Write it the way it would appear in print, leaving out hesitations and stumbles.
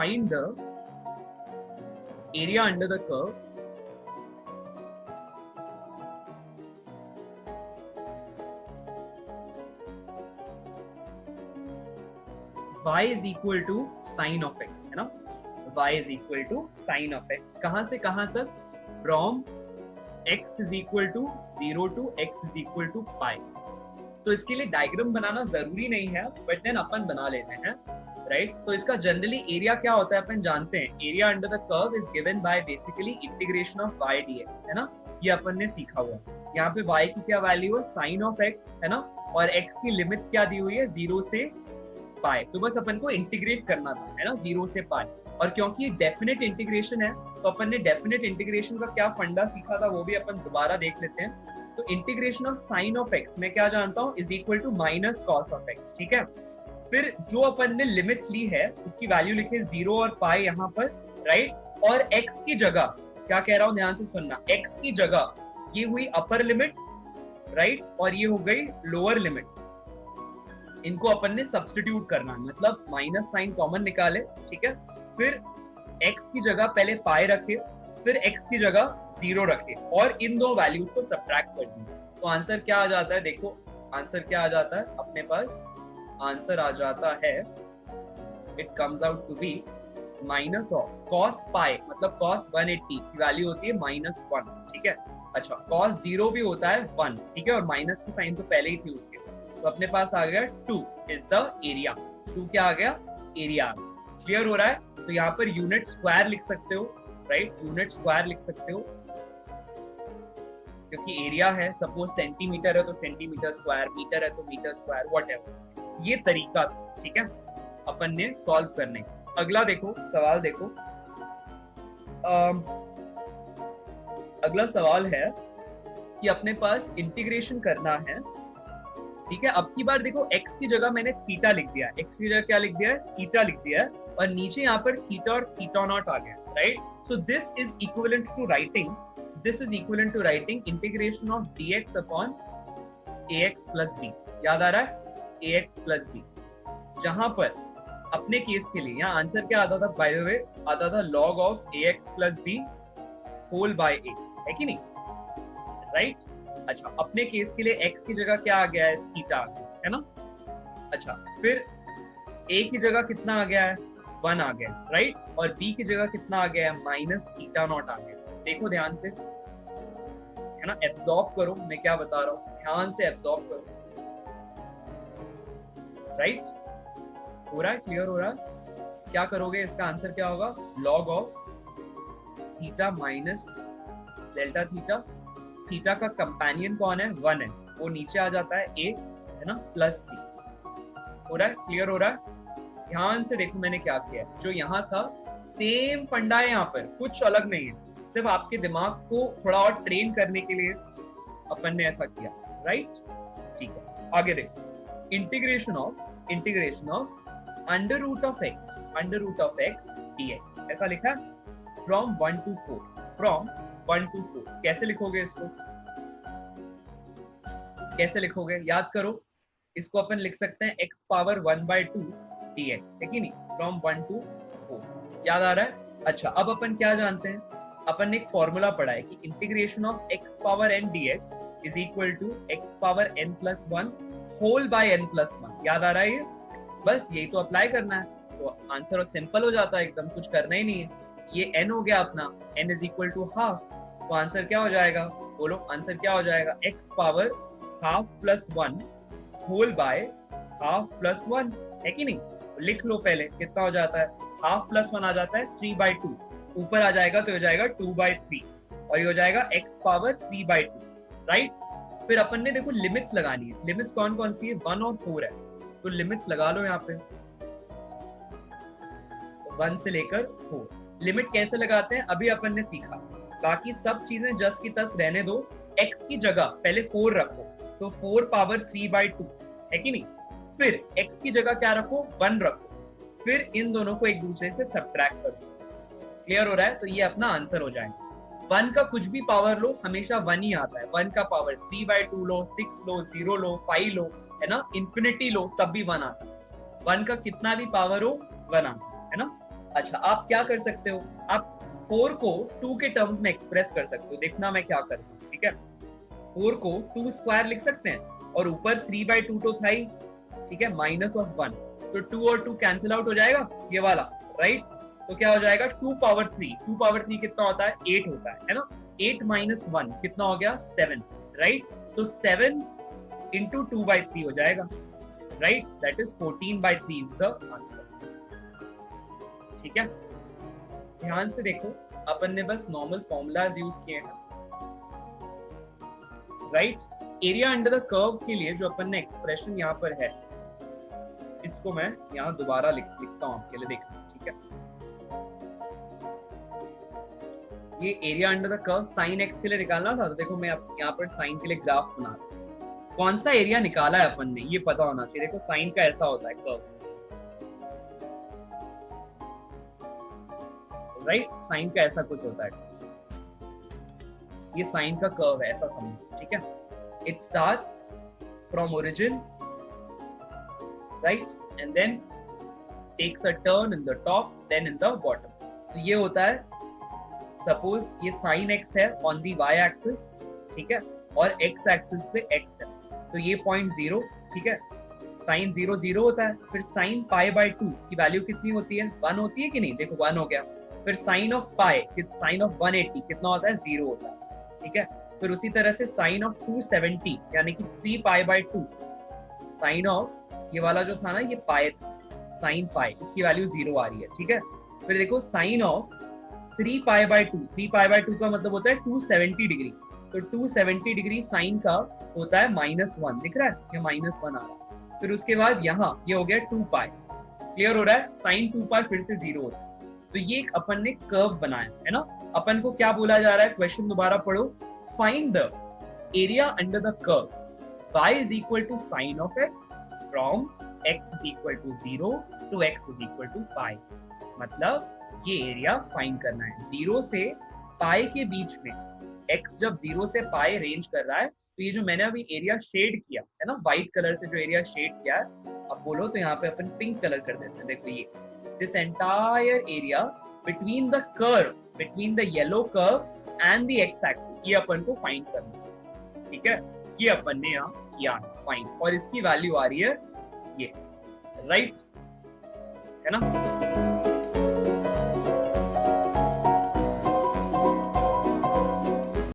find the area under the curve y is equal to sin of x, है ना, y is equal to sin of x। कहां से कहां तक? from x is equal to 0 to x is equal to pi। तो इसके लिए diagram बनाना जरूरी नहीं है, बट देन अपन बना लेते हैं, राइट। तो इसका जनरली एरिया क्या होता है अपन जानते हैं, area under the curve is given by basically integration of y dx, है ना, ये अपन ने सीखा हुआ। यहाँ पे y की क्या वैल्यू है, sin of x, है ना, और x की लिमिट्स क्या दी हुई है, 0 से पाई। तो बस अपन को इंटीग्रेट करना था, है ना, 0 से पाई। और क्योंकि डेफिनेट इंटीग्रेशन है तो अपन ने डेफिनेट इंटीग्रेशन का क्या फंडा सीखा था वो भी अपन दोबारा देख लेते हैं। तो integration of sine of x मैं क्या जानता हूँ, is equal to minus cos of x, ठीक है। फिर जो अपन ने लिमिट्स ली है उसकी वैल्यू लिखे 0 और पाई यहाँ पर, राइट। और x की जगह क्या कह रहा हूँ, ध्यान से सुनना, x की जगह ये हुई अपर लिमिट, राइट, और ये हो गई लोअर लिमिट। इनको अपन ने सब्स्टिट्यूट करना है, मतलब माइनस साइन कॉमन निकाले, ठीक है। फिर x की जगह पहले पाई रखे, फिर x की जगह 0 रखे, और इन दो वैल्यूज को सब्ट्रैक्ट कर दिए। तो आंसर क्या आ जाता है, देखो आंसर क्या आ जाता है अपने पास, आंसर आ जाता है, it comes out to be minus of cos pi, मतलब कॉस 180 की वैल्यू होती है -1, ठीक है। अच्छा, कॉस 0 भी होता है 1, ठीक है, और माइनस की साइन तो पहले ही थी उसके। तो अपने पास आ गया 2 इज द एरिया। 2 क्या आ गया, एरिया। क्लियर हो रहा है? तो यहाँ पर यूनिट स्क्वायर लिख सकते हो, राइट, यूनिट स्क्वायर लिख सकते हो, क्योंकि एरिया है, सपोज सेंटीमीटर है तो सेंटीमीटर स्क्वायर, मीटर है तो मीटर स्क्वायर, व्हाटएवर। ये तरीका, ठीक है, अपन ने सॉल्व करने। अगला देखो सवाल, देखो अगला सवाल है कि अपने पास इंटीग्रेशन करना है, ठीक है। अब की बार देखो x की जगह मैंने थीटा लिख दिया, x की जगह क्या लिख दिया है, थीटा लिख दिया है, और नीचे यहाँ पर थीटा और थीटा नॉट आ गया, right. So this is equivalent to writing integration of dx upon ax plus b। याद आ रहा है, ax प्लस b, जहां पर अपने केस के लिए यहाँ आंसर क्या आता था, बाय द वे आता था log of ax plus b whole by a, है कि नहीं, राइट। अच्छा, अपने केस के लिए x की जगह क्या आ गया है, थीटा, है ना। अच्छा, फिर a की जगह कितना आ गया है, 1 आ गया, राइट, और b की जगह कितना आ गया है, माइनस थीटा नॉट आ गया। देखो ध्यान से, है ना, एब्जॉर्ब करो मैं क्या बता रहा हूँ, ध्यान से एब्जॉर्ब करो, राइट। हो रहा है, क्लियर हो रहा है? क्या करोगे, इसका आंसर क्या होगा, log of theta minus delta theta. Theta का कंपेनियन कौन है, 1 है, वो नीचे आ जाता है a, है ना, प्लस c। हो रहा है, क्लियर हो रहा है? ध्यान से देखो मैंने क्या किया, जो यहाँ था सेम फंडा है, यहाँ पर कुछ अलग नहीं है, सिर्फ आपके दिमाग को थोड़ा और ट्रेन करने के लिए अपन ने ऐसा किया, राइट। ठीक है, आगे देखो, integration of under root of x dx, ऐसा लिखा है, फ्रॉम 1 to 4। कैसे लिखोगे इसको, कैसे लिखोगे, याद करो, इसको अपन लिख सकते हैं x पावर 1/2 dx, है कि नहीं, फ्रॉम 1 to 4। याद आ रहा है? अच्छा, अब अपन क्या जानते हैं, अपन ने एक फॉर्मूला पढ़ा है कि integration of x power n dx is equal to x power n plus 1 whole by n plus 1। याद आ रहा है ये? बस यही तो अप्लाई करना है, तो आंसर सिंपल हो जाता है एकदम, कुछ करना ही नहीं है। ये n हो गया अपना, n is equal to half, तो आंसर क्या हो जाएगा, बोलो आंसर क्या हो जाएगा, x power half plus 1 whole by half plus 1, है कि नहीं। लिख लो पहले, कितना हो जाता है, हाफ प्लस 1 आ जाता है 3/2, ऊपर आ जाएगा तो हो जाएगा 2/3, और ये हो जाएगा x पावर 3/2, राइट। फिर अपन ने देखो लिमिट्स लगानी है, लिमिट्स कौन कौन सी है, 1 और 4 है, तो लिमिट्स लगा लो यहाँ पे, 1 से लेकर 4। लिमिट कैसे लगाते हैं अभी अपन ने सीखा, बाकी सब चीजें जस की तस रहने दो। x की जगह पहले 4 रखो, तो 4 पावर 3/2, है कि नहीं। फिर x की जगह क्या रखो, 1 रखो, फिर इन दोनों को एक दूसरे से सब्ट्रैक्ट कर दो। क्लियर हो रहा है? तो ये अपना आंसर हो जाएगा। 1 का कुछ भी पावर लो, हमेशा 1 ही आता है। 1 का पावर 3/2 लो, 6 लो, 0 लो, 5 लो, है ना, इंफिनिटी लो, तब भी 1 आता है। 1 का कितना भी पावर हो 1 आता है ना। अच्छा, आप क्या कर सकते हो, आप 4 को 2 के टर्म्स में एक्सप्रेस कर सकते हो। देखना मैं क्या करता हूँ, ठीक है। 4 को 2 स्क्वायर लिख सकते हैं, और ऊपर 3/2 तो था ही, ठीक है, माइनस ऑफ 1, तो 2 और 2 कैंसिल आउट हो जाएगा, ये वाला, राइट। तो क्या हो जाएगा, 2 पावर 3, 2 पावर 3 कितना होता है, 8 होता है ना। 8 माइनस 1 कितना हो गया, 7, राइट। तो 7 इंटू 2/3 हो जाएगा, right, that is 14/3 is the answer, ठीक है। ध्यान से देखो, अपन ने बस नॉर्मल फॉर्मूलाज यूज किए हैं, right. Area under the curve के लिए जो अपन ने एक्सप्रेशन यहाँ पर है, इसको मैं यहाँ दोबारा लिखता हूँ आपके लिए, देखना, ठीक है। ये area under the curve sine x के लिए निकालना था, तो देखो मैं यहाँ पर साइन के लिए ग्राफ बना रहा हूँ। कौन सा एरिया निकाला है अपन ने, ये पता होना चाहिए। देखो साइन का ऐसा होता है कर्व, राइट, साइन का ऐसा कुछ होता है, ये साइन का कर्व है, ऐसा समझो, ठीक है। It starts from origin, right, and then takes a turn in the top, then in the bottom. तो ये होता है, सपोज ये साइन एक्स है ऑन दी वाई एक्सिस, ठीक है, और एक्स एक्सिस पे एक्स है, तो ये पॉइंट 0, ठीक है। साइन 0 0 होता है, फिर साइन π/2 की वैल्यू कितनी होती है, 1 होती है कि नहीं, देखो 1 हो गया। फिर sine of pi, sine of 180 कितना होता है, 0 होता है, ठीक है। फिर उसी तरह से साइन ऑफ 270 यानी कि 3π/2, साइन ऑफ ये वाला जो था ना, ये पाई था, साइन पाई, इसकी वैल्यू 0 आ रही है, ठीक है। फिर देखो साइन ऑफ 3π/2, 3π/2 का मतलब होता है 270 डिग्री, तो 270 डिग्री साइन का होता है -1, दिख रहा है, ये -1 आ रहा है। फिर उसके बाद यहाँ ये हो गया 2π, क्लियर हो रहा है, साइन 2π फिर से 0 होता है। तो ये एक अपन ने कर्व बनाया है ना। अपन को क्या बोला जा रहा है, क्वेश्चन दोबारा पढ़ो, find the area under the curve y is equal to sin of x from x is equal to 0 to x is equal to pi। मतलब ये एरिया फाइंड करना है 0 से पाई के बीच में। x जब 0 से पाई रेंज कर रहा है, तो ये जो मैंने अभी एरिया शेड किया है ना, व्हाइट कलर से जो एरिया शेड किया है, अब बोलो तो यहाँ पे अपन पिंक कलर कर देते हैं। देखो ये this entire area between the curve, between the yellow curve and the x axis, ये अपन को फाइंड करना है, ठीक है। ये अपन ने यहाँ किया फाइंड, और इसकी वैल्यू आ रही है ये, राइट, है ना।